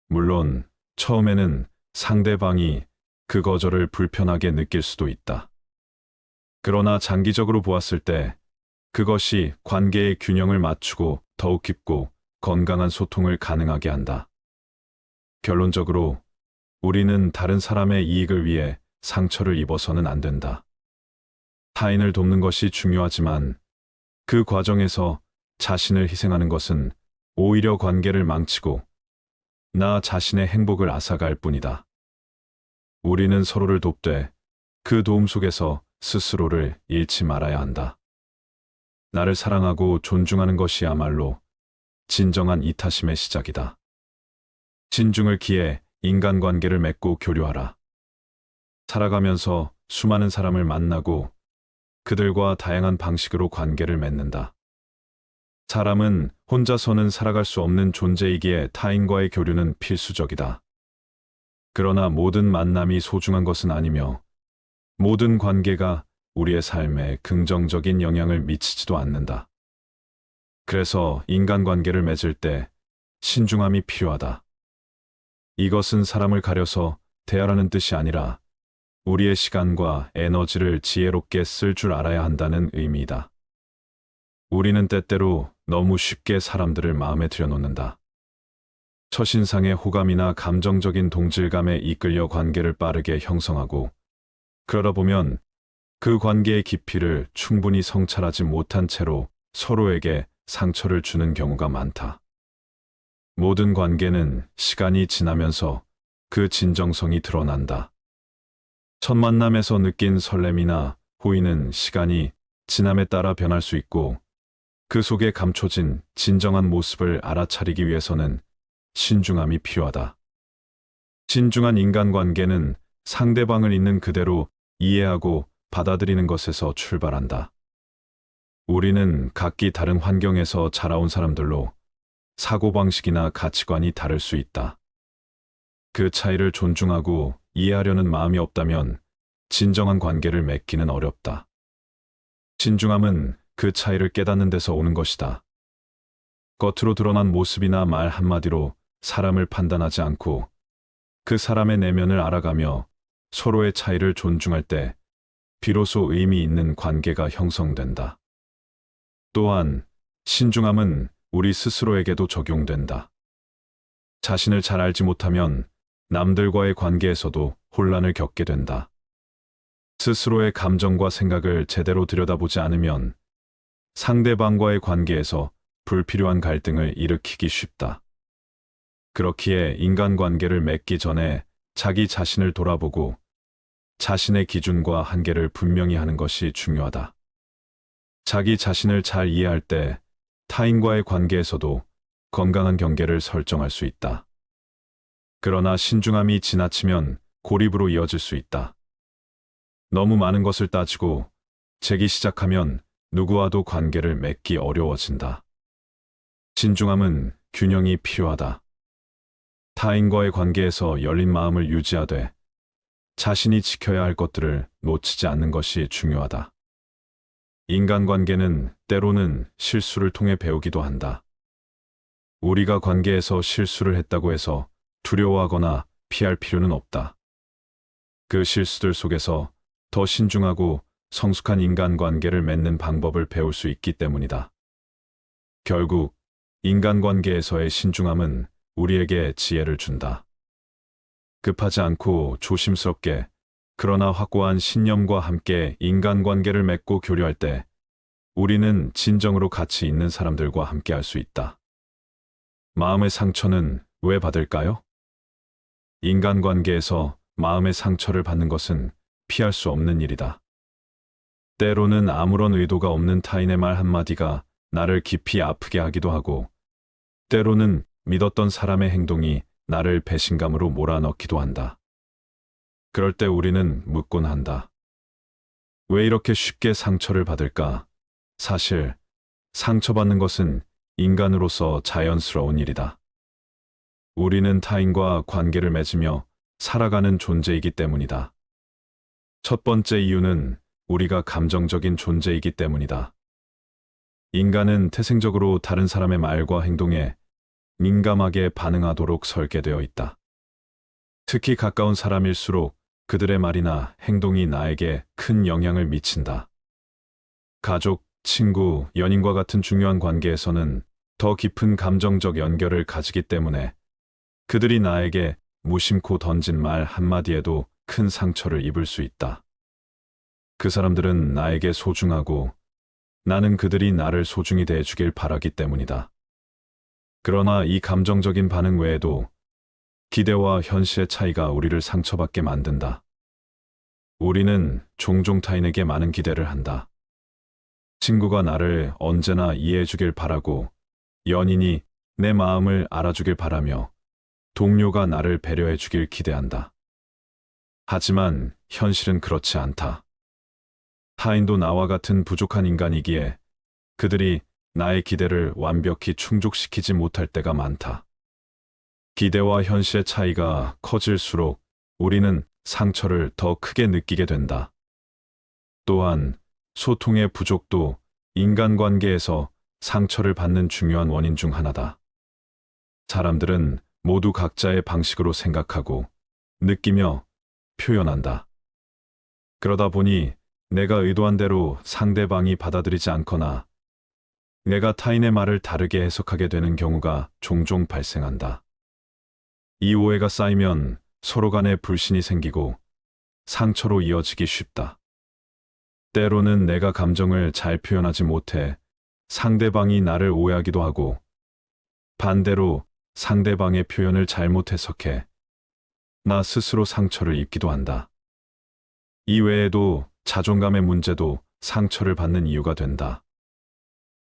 물론 처음에는 상대방이 그 거절을 불편하게 느낄 수도 있다. 그러나 장기적으로 보았을 때 그것이 관계의 균형을 맞추고 더욱 깊고 건강한 소통을 가능하게 한다. 결론적으로 우리는 다른 사람의 이익을 위해 상처를 입어서는 안 된다. 타인을 돕는 것이 중요하지만 그 과정에서 자신을 희생하는 것은 오히려 관계를 망치고 나 자신의 행복을 앗아갈 뿐이다. 우리는 서로를 돕되 그 도움 속에서 스스로를 잃지 말아야 한다. 나를 사랑하고 존중하는 것이야말로 진정한 이타심의 시작이다. 진중을 기해 인간관계를 맺고 교류하라. 살아가면서 수많은 사람을 만나고 그들과 다양한 방식으로 관계를 맺는다. 사람은 혼자서는 살아갈 수 없는 존재이기에 타인과의 교류는 필수적이다. 그러나 모든 만남이 소중한 것은 아니며 모든 관계가 우리의 삶에 긍정적인 영향을 미치지도 않는다. 그래서 인간관계를 맺을 때 신중함이 필요하다. 이것은 사람을 가려서 대하라는 뜻이 아니라 우리의 시간과 에너지를 지혜롭게 쓸 줄 알아야 한다는 의미이다. 우리는 때때로 너무 쉽게 사람들을 마음에 들여놓는다. 첫인상의 호감이나 감정적인 동질감에 이끌려 관계를 빠르게 형성하고, 그러다 보면 그 관계의 깊이를 충분히 성찰하지 못한 채로 서로에게 상처를 주는 경우가 많다. 모든 관계는 시간이 지나면서 그 진정성이 드러난다. 첫 만남에서 느낀 설렘이나 호의는 시간이 지남에 따라 변할 수 있고, 그 속에 감춰진 진정한 모습을 알아차리기 위해서는 신중함이 필요하다. 신중한 인간관계는 상대방을 있는 그대로 이해하고 받아들이는 것에서 출발한다. 우리는 각기 다른 환경에서 자라온 사람들로 사고방식이나 가치관이 다를 수 있다. 그 차이를 존중하고 이해하려는 마음이 없다면 진정한 관계를 맺기는 어렵다. 신중함은 그 차이를 깨닫는 데서 오는 것이다. 겉으로 드러난 모습이나 말 한마디로 사람을 판단하지 않고 그 사람의 내면을 알아가며 서로의 차이를 존중할 때 비로소 의미 있는 관계가 형성된다. 또한 신중함은 우리 스스로에게도 적용된다. 자신을 잘 알지 못하면 남들과의 관계에서도 혼란을 겪게 된다. 스스로의 감정과 생각을 제대로 들여다보지 않으면 상대방과의 관계에서 불필요한 갈등을 일으키기 쉽다. 그렇기에 인간관계를 맺기 전에 자기 자신을 돌아보고 자신의 기준과 한계를 분명히 하는 것이 중요하다. 자기 자신을 잘 이해할 때 타인과의 관계에서도 건강한 경계를 설정할 수 있다. 그러나 신중함이 지나치면 고립으로 이어질 수 있다. 너무 많은 것을 따지고 재기 시작하면 누구와도 관계를 맺기 어려워진다. 신중함은 균형이 필요하다. 타인과의 관계에서 열린 마음을 유지하되 자신이 지켜야 할 것들을 놓치지 않는 것이 중요하다. 인간관계는 때로는 실수를 통해 배우기도 한다. 우리가 관계에서 실수를 했다고 해서 두려워하거나 피할 필요는 없다. 그 실수들 속에서 더 신중하고 성숙한 인간관계를 맺는 방법을 배울 수 있기 때문이다. 결국 인간관계에서의 신중함은 우리에게 지혜를 준다. 급하지 않고 조심스럽게 그러나 확고한 신념과 함께 인간관계를 맺고 교류할 때 우리는 진정으로 가치 있는 사람들과 함께할 수 있다. 마음의 상처는 왜 받을까요? 인간관계에서 마음의 상처를 받는 것은 피할 수 없는 일이다. 때로는 아무런 의도가 없는 타인의 말 한마디가 나를 깊이 아프게 하기도 하고, 때로는 믿었던 사람의 행동이 나를 배신감으로 몰아넣기도 한다. 그럴 때 우리는 묻곤 한다. 왜 이렇게 쉽게 상처를 받을까? 사실 상처받는 것은 인간으로서 자연스러운 일이다. 우리는 타인과 관계를 맺으며 살아가는 존재이기 때문이다. 첫 번째 이유는 우리가 감정적인 존재이기 때문이다. 인간은 태생적으로 다른 사람의 말과 행동에 민감하게 반응하도록 설계되어 있다. 특히 가까운 사람일수록 그들의 말이나 행동이 나에게 큰 영향을 미친다. 가족, 친구, 연인과 같은 중요한 관계에서는 더 깊은 감정적 연결을 가지기 때문에 그들이 나에게 무심코 던진 말 한마디에도 큰 상처를 입을 수 있다. 그 사람들은 나에게 소중하고 나는 그들이 나를 소중히 대해주길 바라기 때문이다. 그러나 이 감정적인 반응 외에도 기대와 현실의 차이가 우리를 상처받게 만든다. 우리는 종종 타인에게 많은 기대를 한다. 친구가 나를 언제나 이해해주길 바라고, 연인이 내 마음을 알아주길 바라며, 동료가 나를 배려해주길 기대한다. 하지만 현실은 그렇지 않다. 타인도 나와 같은 부족한 인간이기에 그들이 나의 기대를 완벽히 충족시키지 못할 때가 많다. 기대와 현실의 차이가 커질수록 우리는 상처를 더 크게 느끼게 된다. 또한 소통의 부족도 인간관계에서 상처를 받는 중요한 원인 중 하나다. 사람들은 모두 각자의 방식으로 생각하고 느끼며 표현한다. 그러다 보니 내가 의도한 대로 상대방이 받아들이지 않거나 내가 타인의 말을 다르게 해석하게 되는 경우가 종종 발생한다. 이 오해가 쌓이면 서로 간에 불신이 생기고 상처로 이어지기 쉽다. 때로는 내가 감정을 잘 표현하지 못해 상대방이 나를 오해하기도 하고 반대로 상대방의 표현을 잘못 해석해 나 스스로 상처를 입기도 한다. 이 외에도 자존감의 문제도 상처를 받는 이유가 된다.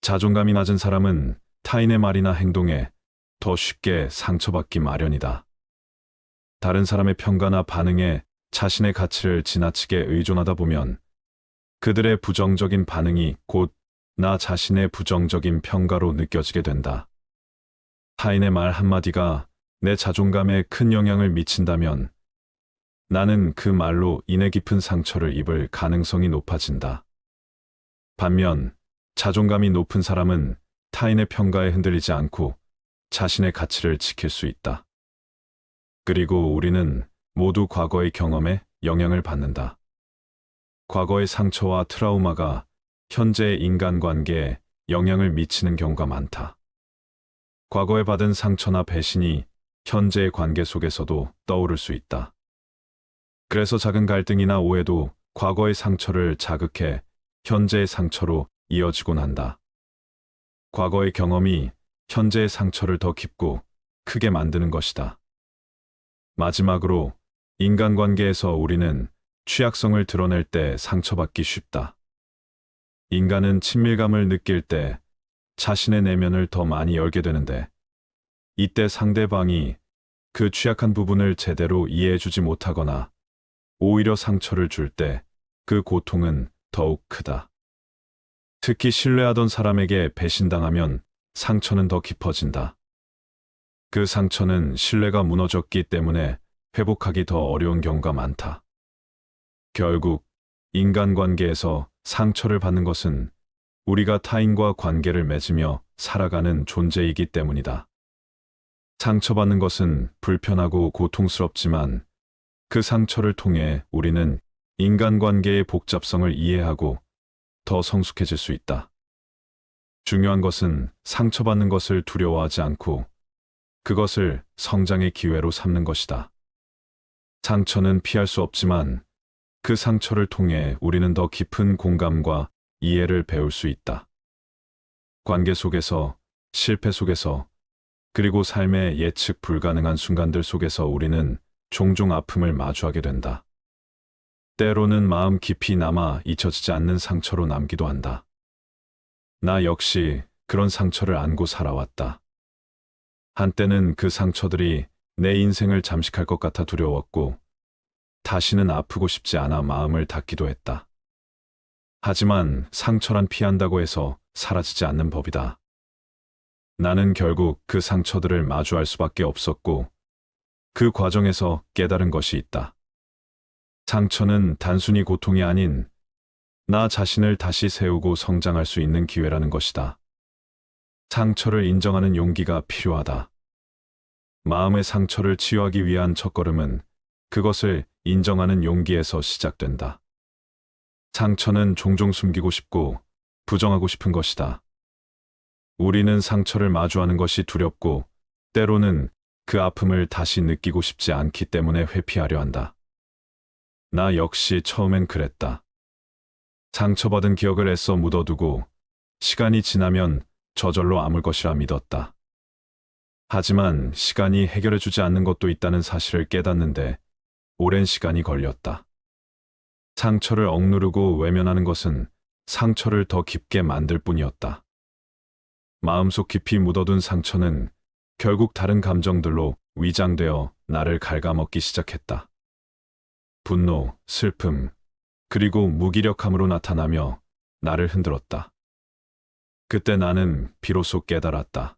자존감이 낮은 사람은 타인의 말이나 행동에 더 쉽게 상처받기 마련이다. 다른 사람의 평가나 반응에 자신의 가치를 지나치게 의존하다 보면 그들의 부정적인 반응이 곧 나 자신의 부정적인 평가로 느껴지게 된다. 타인의 말 한마디가 내 자존감에 큰 영향을 미친다면 나는 그 말로 인해 깊은 상처를 입을 가능성이 높아진다. 반면 자존감이 높은 사람은 타인의 평가에 흔들리지 않고 자신의 가치를 지킬 수 있다. 그리고 우리는 모두 과거의 경험에 영향을 받는다. 과거의 상처와 트라우마가 현재의 인간관계에 영향을 미치는 경우가 많다. 과거에 받은 상처나 배신이 현재의 관계 속에서도 떠오를 수 있다. 그래서 작은 갈등이나 오해도 과거의 상처를 자극해 현재의 상처로 이어지곤 한다. 과거의 경험이 현재의 상처를 더 깊고 크게 만드는 것이다. 마지막으로 인간관계에서 우리는 취약성을 드러낼 때 상처받기 쉽다. 인간은 친밀감을 느낄 때 자신의 내면을 더 많이 열게 되는데 이때 상대방이 그 취약한 부분을 제대로 이해해주지 못하거나 오히려 상처를 줄 때 그 고통은 더욱 크다. 특히 신뢰하던 사람에게 배신당하면 상처는 더 깊어진다. 그 상처는 신뢰가 무너졌기 때문에 회복하기 더 어려운 경우가 많다. 결국 인간관계에서 상처를 받는 것은 우리가 타인과 관계를 맺으며 살아가는 존재이기 때문이다. 상처받는 것은 불편하고 고통스럽지만 그 상처를 통해 우리는 인간관계의 복잡성을 이해하고 더 성숙해질 수 있다. 중요한 것은 상처받는 것을 두려워하지 않고 그것을 성장의 기회로 삼는 것이다. 상처는 피할 수 없지만 그 상처를 통해 우리는 더 깊은 공감과 이해를 배울 수 있다. 관계 속에서, 실패 속에서, 그리고 삶의 예측 불가능한 순간들 속에서 우리는 종종 아픔을 마주하게 된다. 때로는 마음 깊이 남아 잊혀지지 않는 상처로 남기도 한다. 나 역시 그런 상처를 안고 살아왔다. 한때는 그 상처들이 내 인생을 잠식할 것 같아 두려웠고, 다시는 아프고 싶지 않아 마음을 닫기도 했다. 하지만 상처란 피한다고 해서 사라지지 않는 법이다. 나는 결국 그 상처들을 마주할 수밖에 없었고, 그 과정에서 깨달은 것이 있다. 상처는 단순히 고통이 아닌 나 자신을 다시 세우고 성장할 수 있는 기회라는 것이다. 상처를 인정하는 용기가 필요하다. 마음의 상처를 치유하기 위한 첫걸음은 그것을 인정하는 용기에서 시작된다. 상처는 종종 숨기고 싶고 부정하고 싶은 것이다. 우리는 상처를 마주하는 것이 두렵고 때로는 그 아픔을 다시 느끼고 싶지 않기 때문에 회피하려 한다. 나 역시 처음엔 그랬다. 상처받은 기억을 애써 묻어두고 시간이 지나면 저절로 아물 것이라 믿었다. 하지만 시간이 해결해주지 않는 것도 있다는 사실을 깨닫는데 오랜 시간이 걸렸다. 상처를 억누르고 외면하는 것은 상처를 더 깊게 만들 뿐이었다. 마음속 깊이 묻어둔 상처는 결국 다른 감정들로 위장되어 나를 갉아먹기 시작했다. 분노, 슬픔, 그리고 무기력함으로 나타나며 나를 흔들었다. 그때 나는 비로소 깨달았다.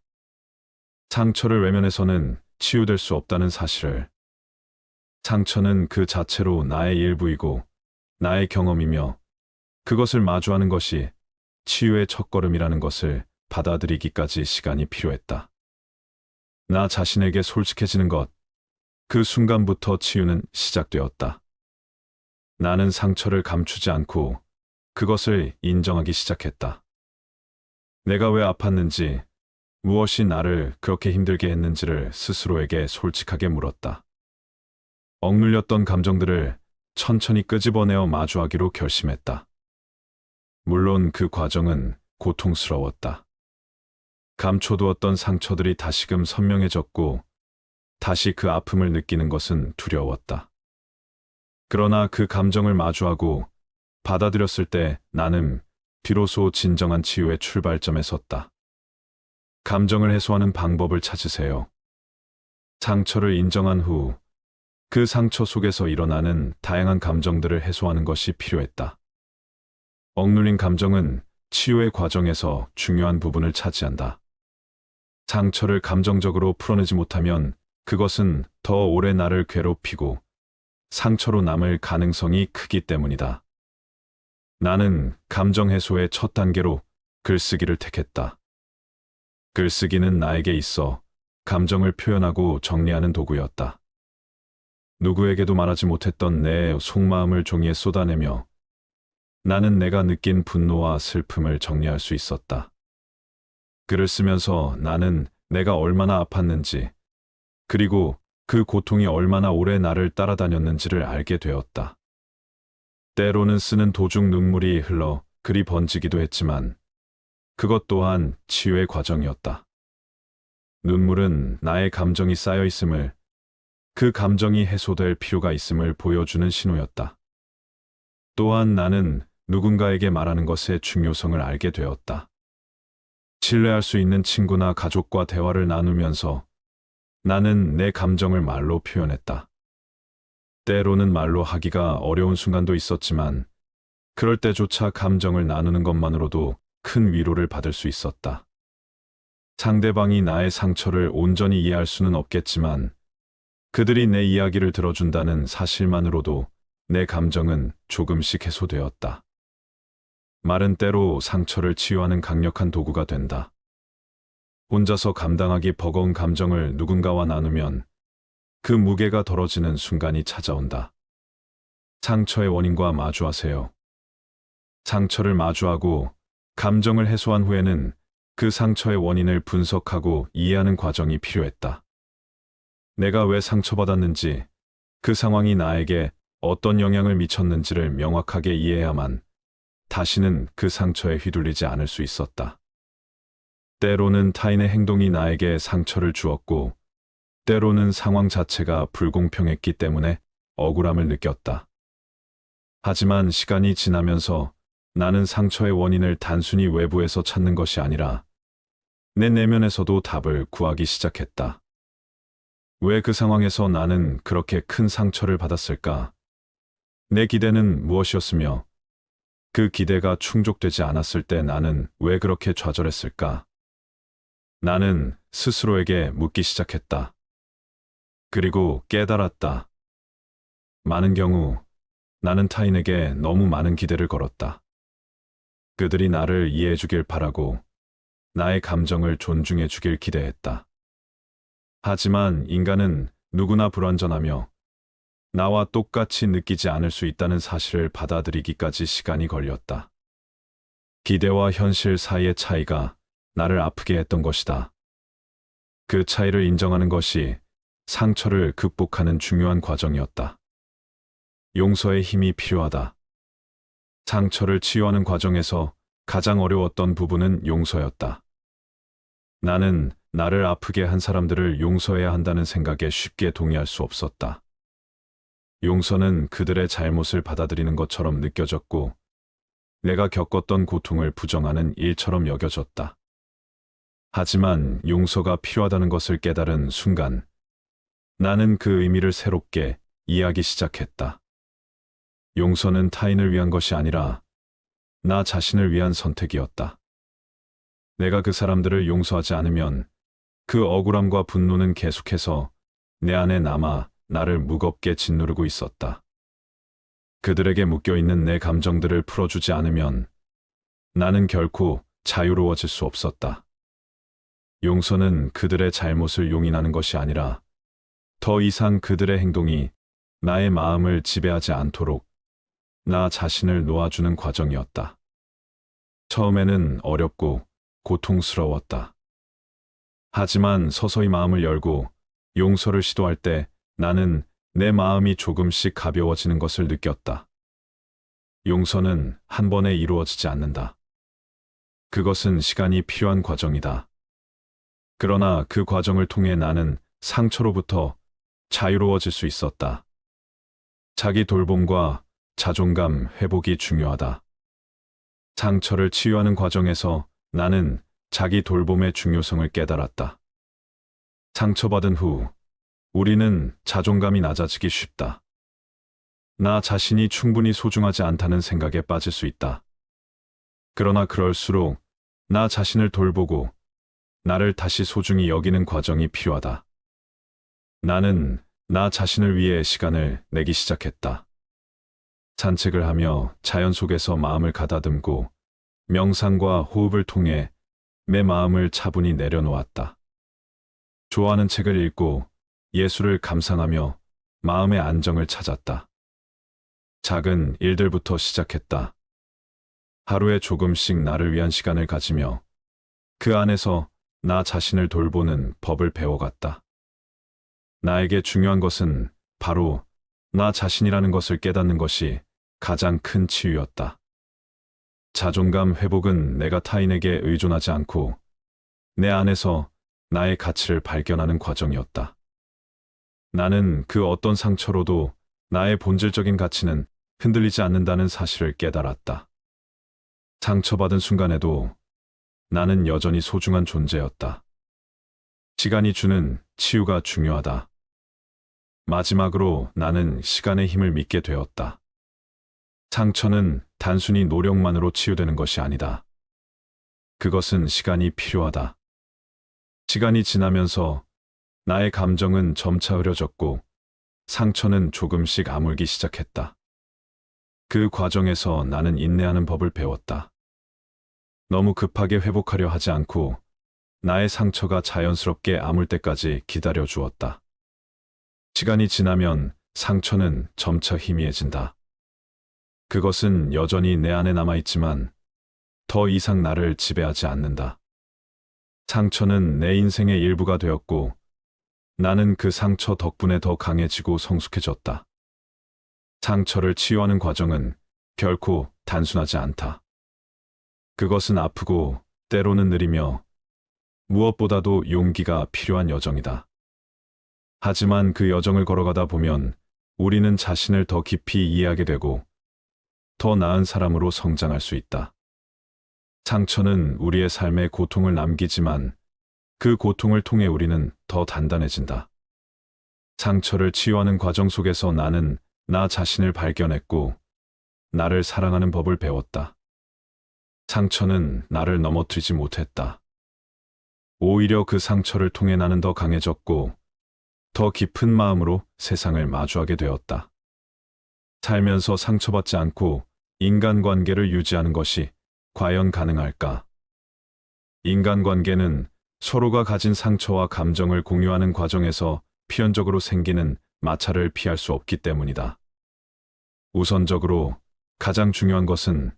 상처를 외면해서는 치유될 수 없다는 사실을. 상처는 그 자체로 나의 일부이고 나의 경험이며 그것을 마주하는 것이 치유의 첫걸음이라는 것을 받아들이기까지 시간이 필요했다. 나 자신에게 솔직해지는 것, 그 순간부터 치유는 시작되었다. 나는 상처를 감추지 않고 그것을 인정하기 시작했다. 내가 왜 아팠는지, 무엇이 나를 그렇게 힘들게 했는지를 스스로에게 솔직하게 물었다. 억눌렸던 감정들을 천천히 끄집어내어 마주하기로 결심했다. 물론 그 과정은 고통스러웠다. 감춰두었던 상처들이 다시금 선명해졌고 다시 그 아픔을 느끼는 것은 두려웠다. 그러나 그 감정을 마주하고 받아들였을 때 나는 비로소 진정한 치유의 출발점에 섰다. 감정을 해소하는 방법을 찾으세요. 상처를 인정한 후 그 상처 속에서 일어나는 다양한 감정들을 해소하는 것이 필요했다. 억눌린 감정은 치유의 과정에서 중요한 부분을 차지한다. 상처를 감정적으로 풀어내지 못하면 그것은 더 오래 나를 괴롭히고 상처로 남을 가능성이 크기 때문이다. 나는 감정 해소의 첫 단계로 글쓰기를 택했다. 글쓰기는 나에게 있어 감정을 표현하고 정리하는 도구였다. 누구에게도 말하지 못했던 내 속마음을 종이에 쏟아내며 나는 내가 느낀 분노와 슬픔을 정리할 수 있었다. 글을 쓰면서 나는 내가 얼마나 아팠는지, 그리고 그 고통이 얼마나 오래 나를 따라다녔는지를 알게 되었다. 때로는 쓰는 도중 눈물이 흘러 글이 번지기도 했지만 그것 또한 치유의 과정이었다. 눈물은 나의 감정이 쌓여 있음을, 그 감정이 해소될 필요가 있음을 보여주는 신호였다. 또한 나는 누군가에게 말하는 것의 중요성을 알게 되었다. 신뢰할 수 있는 친구나 가족과 대화를 나누면서 나는 내 감정을 말로 표현했다. 때로는 말로 하기가 어려운 순간도 있었지만 그럴 때조차 감정을 나누는 것만으로도 큰 위로를 받을 수 있었다. 상대방이 나의 상처를 온전히 이해할 수는 없겠지만 그들이 내 이야기를 들어준다는 사실만으로도 내 감정은 조금씩 해소되었다. 말은 때로 상처를 치유하는 강력한 도구가 된다. 혼자서 감당하기 버거운 감정을 누군가와 나누면 그 무게가 덜어지는 순간이 찾아온다. 상처의 원인과 마주하세요. 상처를 마주하고 감정을 해소한 후에는 그 상처의 원인을 분석하고 이해하는 과정이 필요했다. 내가 왜 상처받았는지, 그 상황이 나에게 어떤 영향을 미쳤는지를 명확하게 이해해야만 다시는 그 상처에 휘둘리지 않을 수 있었다. 때로는 타인의 행동이 나에게 상처를 주었고, 때로는 상황 자체가 불공평했기 때문에 억울함을 느꼈다. 하지만 시간이 지나면서 나는 상처의 원인을 단순히 외부에서 찾는 것이 아니라 내 내면에서도 답을 구하기 시작했다. 왜 그 상황에서 나는 그렇게 큰 상처를 받았을까? 내 기대는 무엇이었으며 그 기대가 충족되지 않았을 때 나는 왜 그렇게 좌절했을까? 나는 스스로에게 묻기 시작했다. 그리고 깨달았다. 많은 경우 나는 타인에게 너무 많은 기대를 걸었다. 그들이 나를 이해해 주길 바라고 나의 감정을 존중해 주길 기대했다. 하지만 인간은 누구나 불완전하며 나와 똑같이 느끼지 않을 수 있다는 사실을 받아들이기까지 시간이 걸렸다. 기대와 현실 사이의 차이가 나를 아프게 했던 것이다. 그 차이를 인정하는 것이 상처를 극복하는 중요한 과정이었다. 용서의 힘이 필요하다. 상처를 치유하는 과정에서 가장 어려웠던 부분은 용서였다. 나는 나를 아프게 한 사람들을 용서해야 한다는 생각에 쉽게 동의할 수 없었다. 용서는 그들의 잘못을 받아들이는 것처럼 느껴졌고, 내가 겪었던 고통을 부정하는 일처럼 여겨졌다. 하지만 용서가 필요하다는 것을 깨달은 순간, 나는 그 의미를 새롭게 이해하기 시작했다. 용서는 타인을 위한 것이 아니라 나 자신을 위한 선택이었다. 내가 그 사람들을 용서하지 않으면 그 억울함과 분노는 계속해서 내 안에 남아 나를 무겁게 짓누르고 있었다. 그들에게 묶여있는 내 감정들을 풀어주지 않으면 나는 결코 자유로워질 수 없었다. 용서는 그들의 잘못을 용인하는 것이 아니라 더 이상 그들의 행동이 나의 마음을 지배하지 않도록 나 자신을 놓아주는 과정이었다. 처음에는 어렵고 고통스러웠다. 하지만 서서히 마음을 열고 용서를 시도할 때 나는 내 마음이 조금씩 가벼워지는 것을 느꼈다. 용서는 한 번에 이루어지지 않는다. 그것은 시간이 필요한 과정이다. 그러나 그 과정을 통해 나는 상처로부터 자유로워질 수 있었다. 자기 돌봄과 자존감 회복이 중요하다. 상처를 치유하는 과정에서 나는 자기 돌봄의 중요성을 깨달았다. 상처받은 후 우리는 자존감이 낮아지기 쉽다. 나 자신이 충분히 소중하지 않다는 생각에 빠질 수 있다. 그러나 그럴수록 나 자신을 돌보고 나를 다시 소중히 여기는 과정이 필요하다. 나는 나 자신을 위해 시간을 내기 시작했다. 산책을 하며 자연 속에서 마음을 가다듬고 명상과 호흡을 통해 내 마음을 차분히 내려놓았다. 좋아하는 책을 읽고 예술을 감상하며 마음의 안정을 찾았다. 작은 일들부터 시작했다. 하루에 조금씩 나를 위한 시간을 가지며 그 안에서 나 자신을 돌보는 법을 배워갔다. 나에게 중요한 것은 바로 나 자신이라는 것을 깨닫는 것이 가장 큰 치유였다. 자존감 회복은 내가 타인에게 의존하지 않고 내 안에서 나의 가치를 발견하는 과정이었다. 나는 그 어떤 상처로도 나의 본질적인 가치는 흔들리지 않는다는 사실을 깨달았다. 상처받은 순간에도 나는 여전히 소중한 존재였다. 시간이 주는 치유가 중요하다. 마지막으로 나는 시간의 힘을 믿게 되었다. 상처는 단순히 노력만으로 치유되는 것이 아니다. 그것은 시간이 필요하다. 시간이 지나면서 나의 감정은 점차 흐려졌고 상처는 조금씩 아물기 시작했다. 그 과정에서 나는 인내하는 법을 배웠다. 너무 급하게 회복하려 하지 않고 나의 상처가 자연스럽게 아물 때까지 기다려 주었다. 시간이 지나면 상처는 점차 희미해진다. 그것은 여전히 내 안에 남아있지만 더 이상 나를 지배하지 않는다. 상처는 내 인생의 일부가 되었고 나는 그 상처 덕분에 더 강해지고 성숙해졌다. 상처를 치유하는 과정은 결코 단순하지 않다. 그것은 아프고 때로는 느리며 무엇보다도 용기가 필요한 여정이다. 하지만 그 여정을 걸어가다 보면 우리는 자신을 더 깊이 이해하게 되고 더 나은 사람으로 성장할 수 있다. 상처는 우리의 삶에 고통을 남기지만 그 고통을 통해 우리는 더 단단해진다. 상처를 치유하는 과정 속에서 나는 나 자신을 발견했고 나를 사랑하는 법을 배웠다. 상처는 나를 넘어뜨리지 못했다. 오히려 그 상처를 통해 나는 더 강해졌고 더 깊은 마음으로 세상을 마주하게 되었다. 살면서 상처받지 않고 인간관계를 유지하는 것이 과연 가능할까? 인간관계는 서로가 가진 상처와 감정을 공유하는 과정에서 필연적으로 생기는 마찰을 피할 수 없기 때문이다. 우선적으로 가장 중요한 것은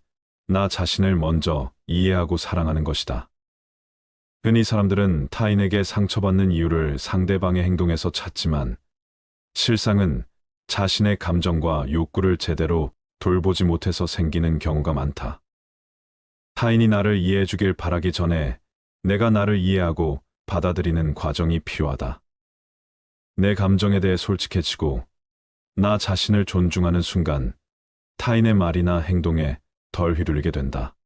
나 자신을 먼저 이해하고 사랑하는 것이다. 흔히 사람들은 타인에게 상처받는 이유를 상대방의 행동에서 찾지만 실상은 자신의 감정과 욕구를 제대로 돌보지 못해서 생기는 경우가 많다. 타인이 나를 이해해 주길 바라기 전에 내가 나를 이해하고 받아들이는 과정이 필요하다. 내 감정에 대해 솔직해지고 나 자신을 존중하는 순간 타인의 말이나 행동에 덜 휘둘리게 된다.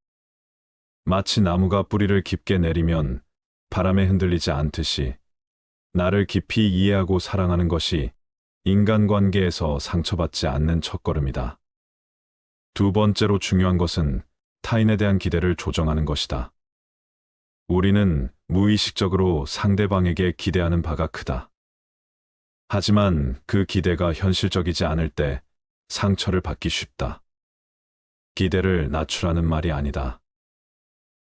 마치 나무가 뿌리를 깊게 내리면 바람에 흔들리지 않듯이 나를 깊이 이해하고 사랑하는 것이 인간관계에서 상처받지 않는 첫걸음이다. 두 번째로 중요한 것은 타인에 대한 기대를 조정하는 것이다. 우리는 무의식적으로 상대방에게 기대하는 바가 크다. 하지만 그 기대가 현실적이지 않을 때 상처를 받기 쉽다. 기대를 낮추라는 말이 아니다.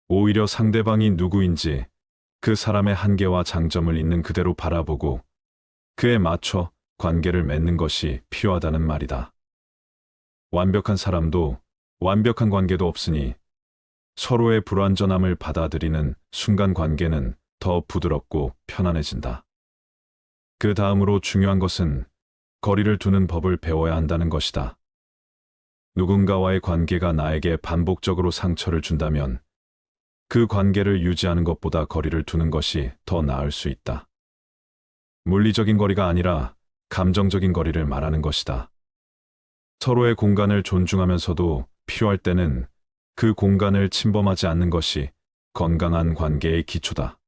오히려 상대방이 누구인지 그 사람의 한계와 장점을 있는 그대로 바라보고 그에 맞춰 관계를 맺는 것이 필요하다는 말이다. 완벽한 사람도 완벽한 관계도 없으니 서로의 불완전함을 받아들이는 순간 관계는 더 부드럽고 편안해진다. 그 다음으로 중요한 것은 거리를 두는 법을 배워야 한다는 것이다. 누군가와의 관계가 나에게 반복적으로 상처를 준다면 그 관계를 유지하는 것보다 거리를 두는 것이 더 나을 수 있다. 물리적인 거리가 아니라 감정적인 거리를 말하는 것이다. 서로의 공간을 존중하면서도 필요할 때는 그 공간을 침범하지 않는 것이 건강한 관계의 기초다.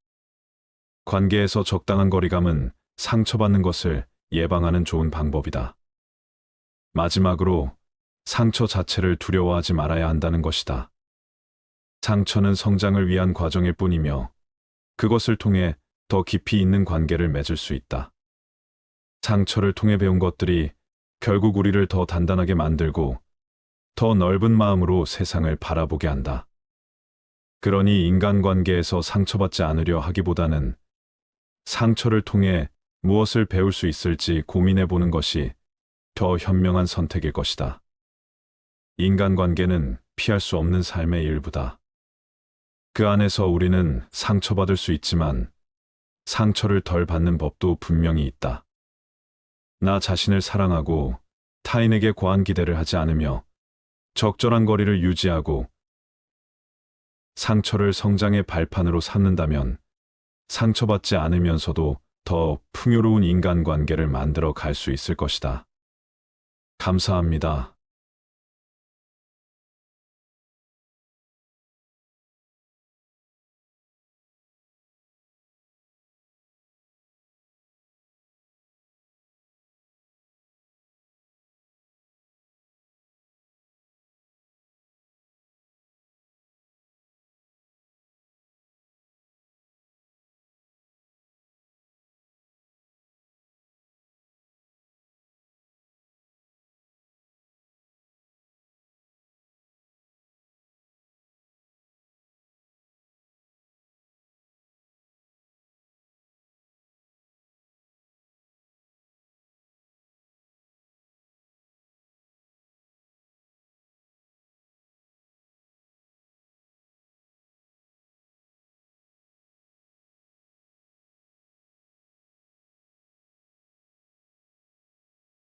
관계에서 적당한 거리감은 상처받는 것을 예방하는 좋은 방법이다. 마지막으로 상처 자체를 두려워하지 말아야 한다는 것이다. 상처는 성장을 위한 과정일 뿐이며 그것을 통해 더 깊이 있는 관계를 맺을 수 있다. 상처를 통해 배운 것들이 결국 우리를 더 단단하게 만들고 더 넓은 마음으로 세상을 바라보게 한다. 그러니 인간관계에서 상처받지 않으려 하기보다는 상처를 통해 무엇을 배울 수 있을지 고민해 보는 것이 더 현명한 선택일 것이다. 인간관계는 피할 수 없는 삶의 일부다. 그 안에서 우리는 상처받을 수 있지만 상처를 덜 받는 법도 분명히 있다. 나 자신을 사랑하고 타인에게 과한 기대를 하지 않으며 적절한 거리를 유지하고 상처를 성장의 발판으로 삼는다면 상처받지 않으면서도 더 풍요로운 인간관계를 만들어 갈 수 있을 것이다. 감사합니다.